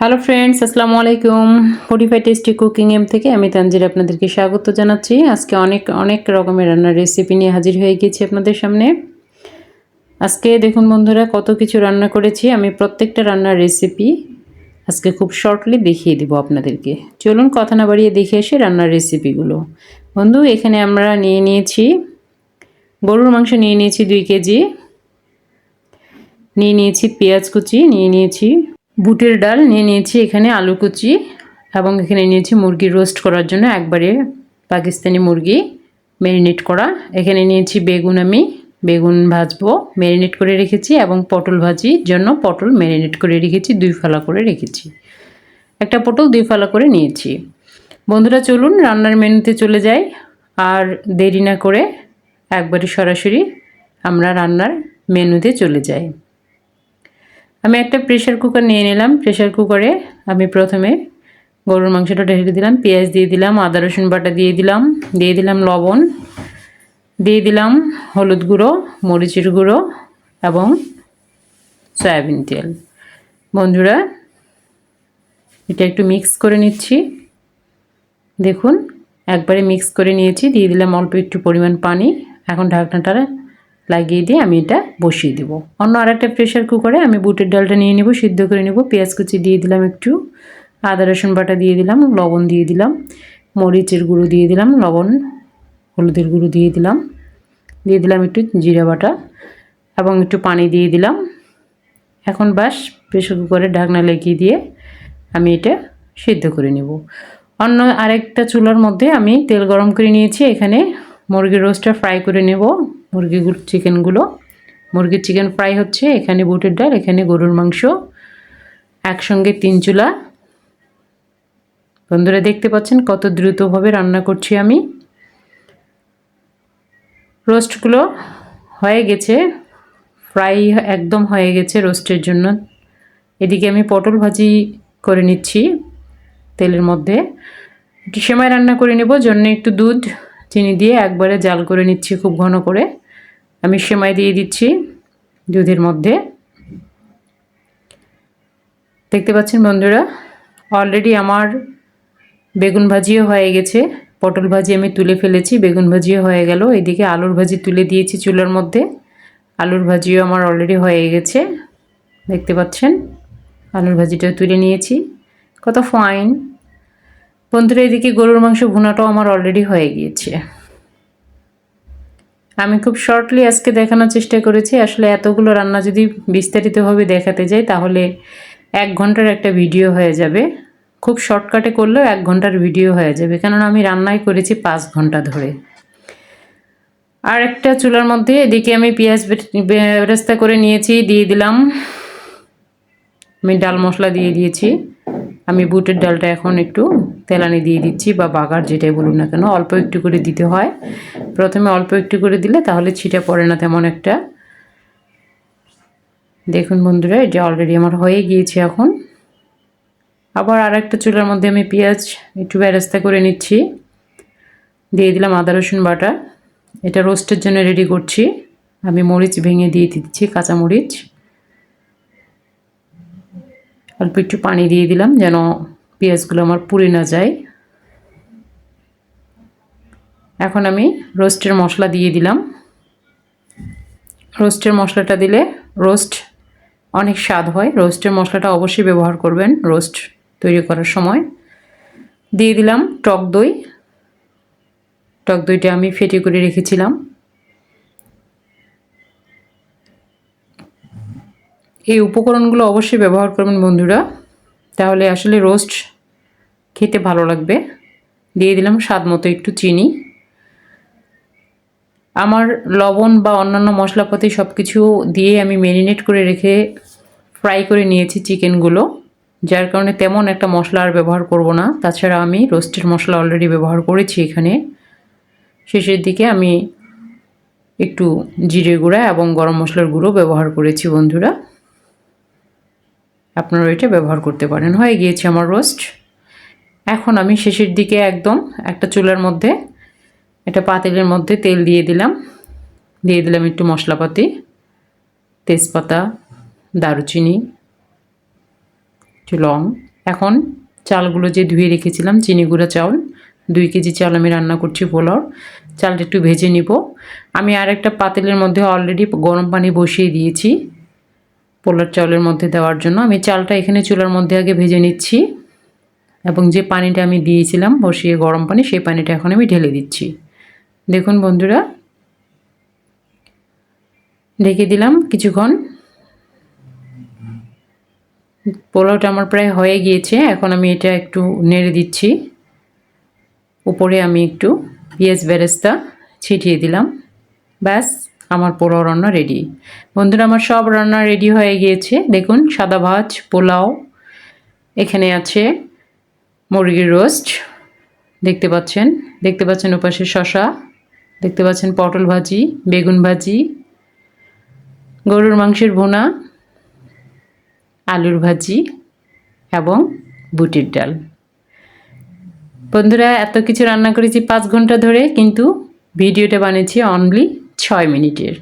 Hello friends, আসসালামু আলাইকুম। 45 tasty cooking M থেকে আমি তানজির আপনাদেরকে স্বাগত জানাচ্ছি। আজকে অনেক অনেক রকমের রান্নার রেসিপি নিয়ে হাজির হয়ে গেছি আপনাদের সামনে। আজকে দেখুন বন্ধুরা, কত কিছু রান্না করেছি। আমি প্রত্যেকটা রান্নার রেসিপি আজকে খুব শর্টলি দেখিয়ে দিব আপনাদেরকে। চলুন কথা না বাড়িয়ে দেখে এসে রান্নার রেসিপিগুলো। বন্ধু, এখানে আমরা নিয়ে নিয়েছি গরুর মাংস, নিয়ে নিয়েছি 2 কেজি, নিয়ে নিয়েছি পেঁয়াজ কুচি, নিয়ে নিয়েছি বুটের ডাল, নিয়ে নিয়েছি এখানে আলু কুচি, এবং এখানে নিয়েছি মুরগি রোস্ট করার জন্য একবারে পাকিস্তানি মুরগি ম্যারিনেট করা। এখানে নিয়েছি বেগুন, আমি বেগুন ভাজবো, ম্যারিনেট করে রেখেছি, এবং পটল ভাজির জন্য পটল ম্যারিনেট করে রেখেছি, 2 ফালা করে রেখেছি। একটা পটল 2 ফালা করে নিয়েছি। বন্ধুরা চলুন রান্নার মেনুতে চলে যাই, আর দেরি না করে একবারে সরাসরি আমরা রান্নার মেনুতে চলে যাই। আমি একটা প্রেশার কুকার নিয়ে নিলাম। প্রেশার কুকারে আমি প্রথমে গরুর মাংসটা ঢেলে দিলাম, পেঁয়াজ দিয়ে দিলাম, আদা রসুন বাটা দিয়ে দিলাম লবণ, দিয়ে দিলাম হলুদ গুঁড়ো, মরিচের গুঁড়ো এবং সয়াবিন তেল। বন্ধুরা এটা একটু মিক্স করে নিচ্ছি। দেখুন একবারে মিক্স করে নিয়েছি। দিয়ে দিলাম অল্প একটু পরিমাণ পানি। এখন ঢাকনাটা লাগিয়ে দিয়ে আমি এটা বসিয়ে দেব। অন্য আরেকটা প্রেশার কুকারে আমি বুটের ডালটা নিয়ে নেব, সিদ্ধ করে নেব। পেঁয়াজ কুচি দিয়ে দিলাম, একটু আদা রসুন বাটা দিয়ে দিলাম, লবণ দিয়ে দিলাম, মরিচের গুঁড়ো দিয়ে দিলাম, লবণ হলুদের গুঁড়ো দিয়ে দিলাম একটু জিরা বাটা, এবং একটু পানি দিয়ে দিলাম। এখন বাস প্রেশার কুকারের ঢাকনা লাগিয়ে দিয়ে আমি এটা সিদ্ধ করে নেব। অন্য আরেকটা চুলার মধ্যে আমি তেল গরম করে নিয়েছি। এখানে মুরগির রোস্টটা ফ্রাই করে নেব। মুরগির চিকেন ফ্রাই হচ্ছে। এখানে বুটের ডাল, এখানে গরুর মাংস, একসঙ্গে 3 চুলা। বন্ধুরা দেখতে পাচ্ছেন কত দ্রুতভাবে রান্না করছি আমি। রোস্টগুলো হয়ে গেছে, ফ্রাই একদম হয়ে গেছে রোস্টের জন্য। এদিকে আমি পটল ভাজি করে নিচ্ছি তেলের মধ্যে। একটু সেমাই রান্না করে নেব, জন্য একটু দুধ চিনি দিয়ে একবারে জাল করে নিচ্ছি খুব ঘন করে। আমি সেমাই দিয়ে দিচ্ছি দুধের মধ্যে। দেখতে পাচ্ছেন বন্ধুরা, অলরেডি আমার বেগুন ভাজিও হয়ে গেছে। পটল ভাজি আমি তুলে ফেলেছি, বেগুন ভাজিও হয়ে গেল। এদিকে আলুর ভাজি তুলে দিয়েছি চুলার মধ্যে। আলুর ভাজিও আমার অলরেডি হয়ে গেছে। দেখতে পাচ্ছেন আলুর ভাজিটাও তুলে নিয়েছি, কত ফাইন। বন্ধুরা এদিকে গরুর মাংস ভুনাটাও আমার অলরেডি হয়ে গিয়েছে। আমি খুব শর্টলি আজকে দেখানোর চেষ্টা করেছি। আসলে এতগুলো রান্না যদি বিস্তারিতভাবে দেখাতে যাই তাহলে 1 ঘন্টার একটা ভিডিও হয়ে যাবে। খুব শর্টকাটে করলেও 1 ঘন্টার ভিডিও হয়ে যাবে, কেননা আমি রান্নাই করেছি 5 ঘন্টা ধরে। আর একটা চুলার মধ্যে এদিকে আমি পেঁয়াজ বেরেস্তা করে নিয়েছি, দিয়ে দিলাম। আমি ডাল মশলা দিয়ে দিয়েছি। আমি বুটের ডালটা এখন একটু তেলানি দিয়ে দিচ্ছি, বা বাগার যেটাই বলুন না কেন, অল্প একটু করে দিতে হয়। প্রথমে অল্প একটু করে দিলে তাহলে ছিটে পড়ে না তেমন একটা। দেখুন বন্ধুরা, এটা অলরেডি আমার হয়ে গিয়েছে। এখন আবার আরেকটা চুলার মধ্যে আমি পেঁয়াজ একটু বেরেস্তা করে নিচ্ছি, দিয়ে দিলাম আদা রসুন বাটা। এটা রোস্টের জন্য রেডি করছি। আমি মরিচ ভেঙে দিয়ে দিচ্ছি, কাঁচা মরিচ। অল্প একটু পানি দিয়ে দিলাম যেন পেঁয়াজগুলো আমার পুড়ে না যায়। এখন আমি রোস্টের মশলা দিয়ে দিলাম। রোস্টের মশলাটা দিলে রোস্ট অনেক স্বাদ হয়। রোস্টের মশলাটা অবশ্যই ব্যবহার করবেন রোস্ট তৈরি করার সময়। দিয়ে দিলাম টক দই। টক দইটা আমি ফেটে করে রেখেছিলাম। এই উপকরণগুলো অবশ্যই ব্যবহার করবেন বন্ধুরা, তাহলে আসলে রোস্ট খেতে ভালো লাগবে। দিয়ে দিলাম স্বাদ মতো একটু চিনি। আমার লবণ বা অন্যান্য মশলাপাতি সব কিছু দিয়ে আমি ম্যারিনেট করে রেখে ফ্রাই করে নিয়েছি চিকেনগুলো, যার কারণে তেমন একটা মশলা আর ব্যবহার করব না। তাছাড়া আমি রোস্টের মশলা অলরেডি ব্যবহার করেছি এখানে। শেষের দিকে আমি একটু জিরে গুঁড়া এবং গরম মশলার গুঁড়ো ব্যবহার করেছি। বন্ধুরা আপনারা এটা ব্যবহার করতে পারেন। হয়ে গিয়েছে আমার রোস্ট। এখন আমি শেষের দিকে একদম একটা চুলার মধ্যে একটা পাতিলের মধ্যে তেল দিয়ে দিলাম একটু মশলাপাতি, তেজপাতা, দারুচিনি, একটু লং, এখন চালগুলো যে ধুয়ে রেখেছিলাম, চিনি গুঁড়া চাউল 2 কেজি চাল আমি রান্না করছি পোলাও। চালটা একটু ভেজে নিব। আমি আর একটা পাতিলের মধ্যে অলরেডি গরম পানি বসিয়ে দিয়েছি পোলার চাউলের মধ্যে দেওয়ার জন্য। আমি চালটা এখানে চুলার মধ্যে আগে ভেজে নিচ্ছি এবং যে পানিটা আমি দিয়েছিলাম বসিয়ে গরম পানি, সেই পানিটা এখন আমি ঢেলে দিচ্ছি। দেখুন বন্ধুরা, ঢেকে দিলাম কিছুক্ষণ। পোলাওটা আমার প্রায় হয়ে গিয়েছে। এখন আমি এটা একটু নেড়ে দিচ্ছি। উপরে আমি একটু পেঁয়াজ বেরেস্তা ছিটিয়ে দিলাম। ব্যাস, আমার পোলাও রান্না রেডি। বন্ধুরা, আমার সব রান্না রেডি হয়ে গিয়েছে। দেখুন, সাদা ভাত, পোলাও, এখানে আছে মুরগির রোস্ট, দেখতে পাচ্ছেন ওপাশে শসা, দেখতে পাচ্ছেন পটল ভাজি, বেগুন ভাজি, গরুর মাংসের ভুনা, আলুর ভাজি এবং বুটের ডাল। বন্ধুরা, এত কিছু রান্না করেছি 5 ঘন্টা ধরে, কিন্তু ভিডিওটা বানিয়েছি অনলি 6 মিনিটের।